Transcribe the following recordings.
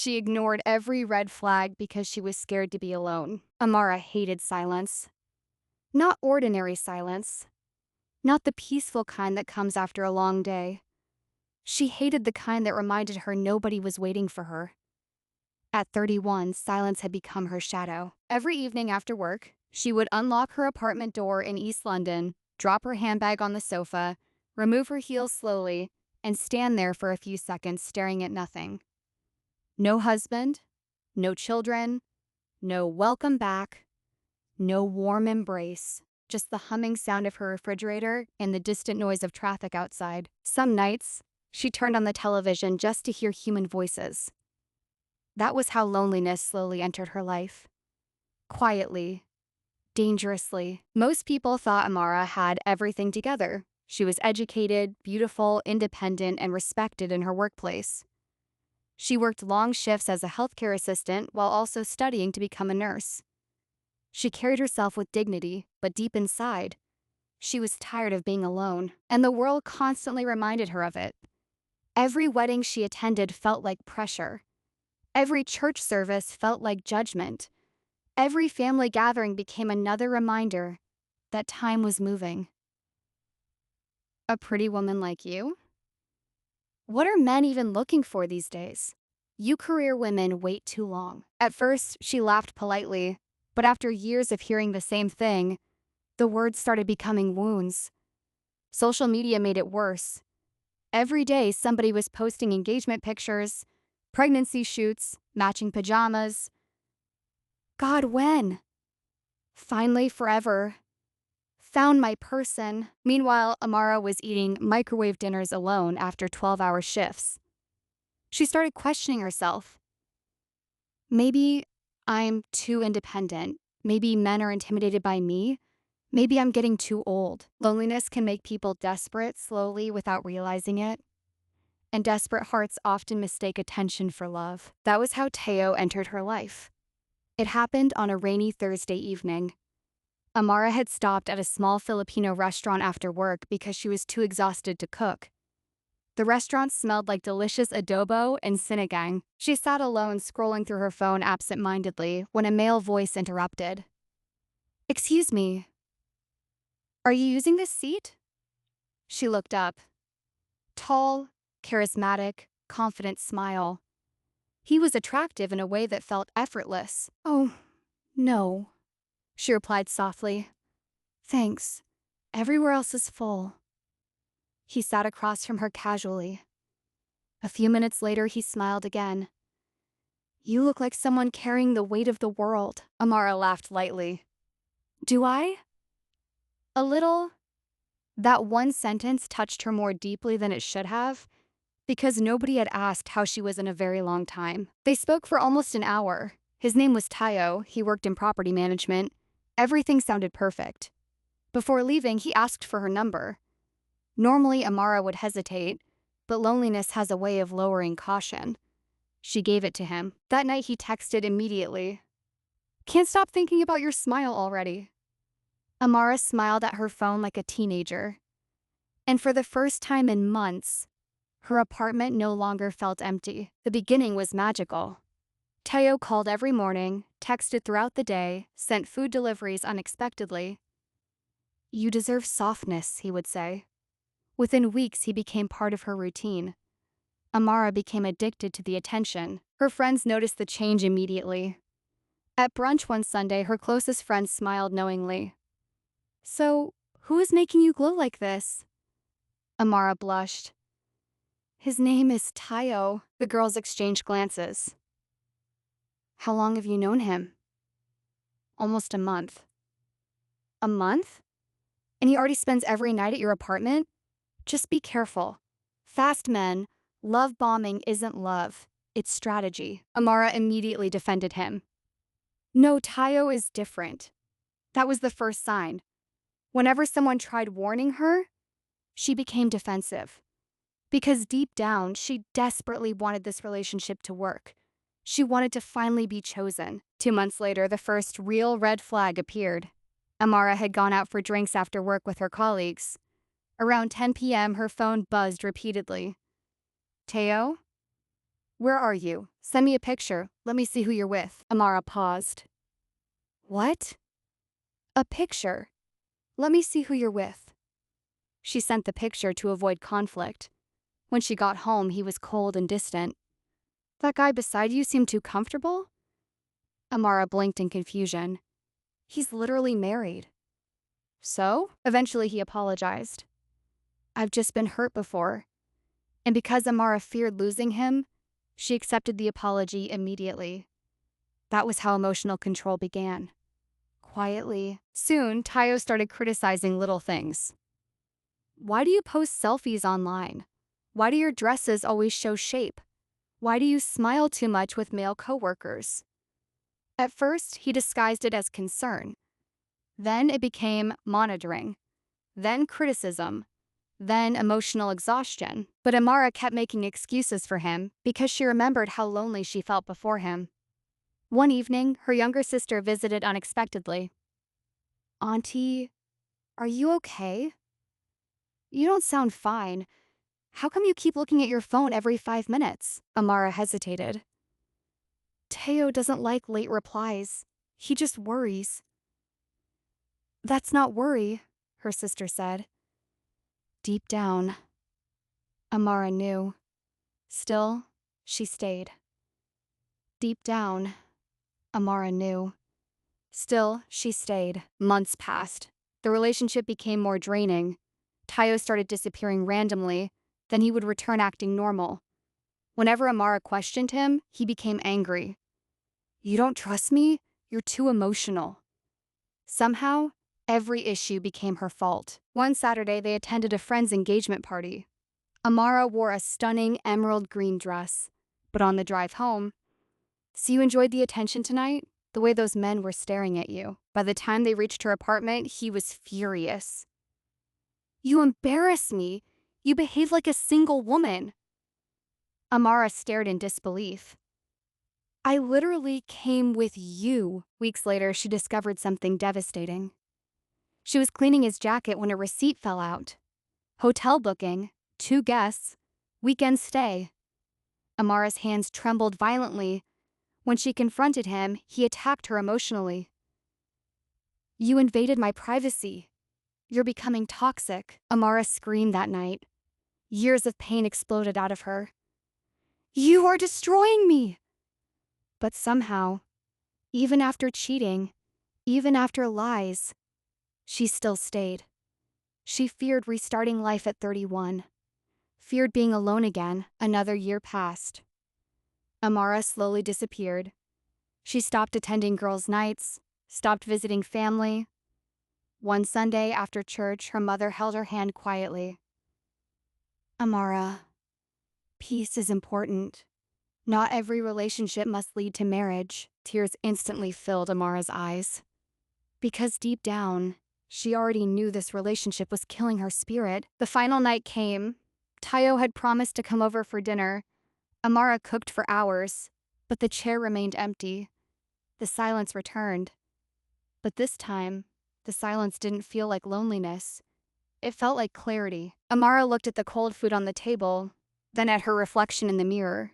She ignored every red flag because she was scared to be alone. Amara hated silence. Not ordinary silence. Not the peaceful kind that comes after a long day. She hated the kind that reminded her nobody was waiting for her. At 31, silence had become her shadow. Every evening after work, she would unlock her apartment door in East London, drop her handbag on the sofa, remove her heels slowly, and stand there for a few seconds staring at nothing. No husband, no children, no welcome back, no warm embrace, just the humming sound of her refrigerator and the distant noise of traffic outside. Some nights, she turned on the television just to hear human voices. That was how loneliness slowly entered her life. Quietly, dangerously. Most people thought Amara had everything together. She was educated, beautiful, independent, and respected in her workplace. She worked long shifts as a healthcare assistant while also studying to become a nurse. She carried herself with dignity, but deep inside, she was tired of being alone, and the world constantly reminded her of it. Every wedding she attended felt like pressure. Every church service felt like judgment. Every family gathering became another reminder that time was moving. A pretty woman like you? What are men even looking for these days? You career women wait too long. At first, she laughed politely, but after years of hearing the same thing, the words started becoming wounds. Social media made it worse. Every day, somebody was posting engagement pictures, pregnancy shoots, matching pajamas. God, when? Finally, forever. Found my person. Meanwhile, Amara was eating microwave dinners alone after 12-hour shifts. She started questioning herself. Maybe I'm too independent. Maybe men are intimidated by me. Maybe I'm getting too old. Loneliness can make people desperate slowly without realizing it. And desperate hearts often mistake attention for love. That was how Teo entered her life. It happened on a rainy Thursday evening. Amara had stopped at a small Filipino restaurant after work because she was too exhausted to cook. The restaurant smelled like delicious adobo and sinigang. She sat alone scrolling through her phone absent-mindedly when a male voice interrupted. "Excuse me, are you using this seat?" She looked up. Tall, charismatic, confident smile. He was attractive in a way that felt effortless. "Oh, no," she replied softly. "Thanks. Everywhere else is full." He sat across from her casually. A few minutes later, he smiled again. "You look like someone carrying the weight of the world." Amara laughed lightly. "Do I?" "A little." That one sentence touched her more deeply than it should have, because nobody had asked how she was in a very long time. They spoke for almost an hour. His name was Tayo. He worked in property management. Everything sounded perfect. Before leaving, he asked for her number. Normally, Amara would hesitate, but loneliness has a way of lowering caution. She gave it to him. That night, he texted immediately. "Can't stop thinking about your smile already." Amara smiled at her phone like a teenager. And for the first time in months, her apartment no longer felt empty. The beginning was magical. Teo called every morning, texted throughout the day, sent food deliveries unexpectedly. "You deserve softness," he would say. Within weeks, he became part of her routine. Amara became addicted to the attention. Her friends noticed the change immediately. At brunch one Sunday, her closest friend smiled knowingly. "So, who is making you glow like this?" Amara blushed. "His name is Tayo." The girls exchanged glances. "How long have you known him?" "Almost a month." "A month? And he already spends every night at your apartment?" "Just be careful. Fast men, love bombing isn't love. It's strategy." Amara immediately defended him. "No, Tayo is different." That was the first sign. Whenever someone tried warning her, she became defensive. Because deep down, she desperately wanted this relationship to work. She wanted to finally be chosen. 2 months later, the first real red flag appeared. Amara had gone out for drinks after work with her colleagues. Around 10 p.m., her phone buzzed repeatedly. "Teo? Where are you? Send me a picture. Let me see who you're with. Amara paused. What? A picture? Let me see who you're with. She sent the picture to avoid conflict. When she got home, he was cold and distant. That guy beside you seemed too comfortable? Amara blinked in confusion. He's literally married. So? Eventually he apologized. I've just been hurt before. And because Amara feared losing him, she accepted the apology immediately. That was how emotional control began. Quietly. Soon, Tayo started criticizing little things. Why do you post selfies online? Why do your dresses always show shape? Why do you smile too much with male coworkers? At first, he disguised it as concern. Then it became monitoring. Then criticism. Then emotional exhaustion. But Amara kept making excuses for him because she remembered how lonely she felt before him. One evening, her younger sister visited unexpectedly. Auntie, are you okay? You don't sound fine. How come you keep looking at your phone every 5 minutes? Amara hesitated. Teo doesn't like late replies. He just worries. That's not worry, her sister said. Deep down, Amara knew. Still, she stayed. Deep down, Amara knew. Still, she stayed. Months passed. The relationship became more draining. Tayo started disappearing randomly, then he would return acting normal. Whenever Amara questioned him, he became angry. You don't trust me? You're too emotional. Somehow, every issue became her fault. One Saturday, they attended a friend's engagement party. Amara wore a stunning emerald green dress. But on the drive home, so you enjoyed the attention tonight? The way those men were staring at you. By the time they reached her apartment, he was furious. You embarrass me. You behave like a single woman. Amara stared in disbelief. I literally came with you. Weeks later, she discovered something devastating. She was cleaning his jacket when a receipt fell out. Hotel booking, 2 guests, weekend stay. Amara's hands trembled violently. When she confronted him, he attacked her emotionally. You invaded my privacy. You're becoming toxic. Amara screamed that night. Years of pain exploded out of her. You are destroying me! But somehow, even after cheating, even after lies, she still stayed. She feared restarting life at 31. Feared being alone again. Another year passed. Amara slowly disappeared. She stopped attending girls' nights, stopped visiting family. One Sunday after church, her mother held her hand quietly. Amara, peace is important. Not every relationship must lead to marriage. Tears instantly filled Amara's eyes. Because deep down, she already knew this relationship was killing her spirit. The final night came. Tayo had promised to come over for dinner. Amara cooked for hours, but the chair remained empty. The silence returned. But this time, the silence didn't feel like loneliness. It felt like clarity. Amara looked at the cold food on the table, then at her reflection in the mirror.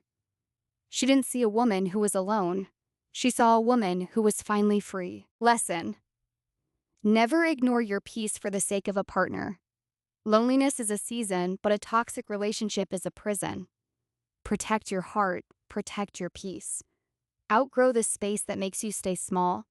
She didn't see a woman who was alone. She saw a woman who was finally free. Lesson: never ignore your peace for the sake of a partner. Loneliness is a season, but a toxic relationship is a prison. Protect your heart, protect your peace. Outgrow the space that makes you stay small.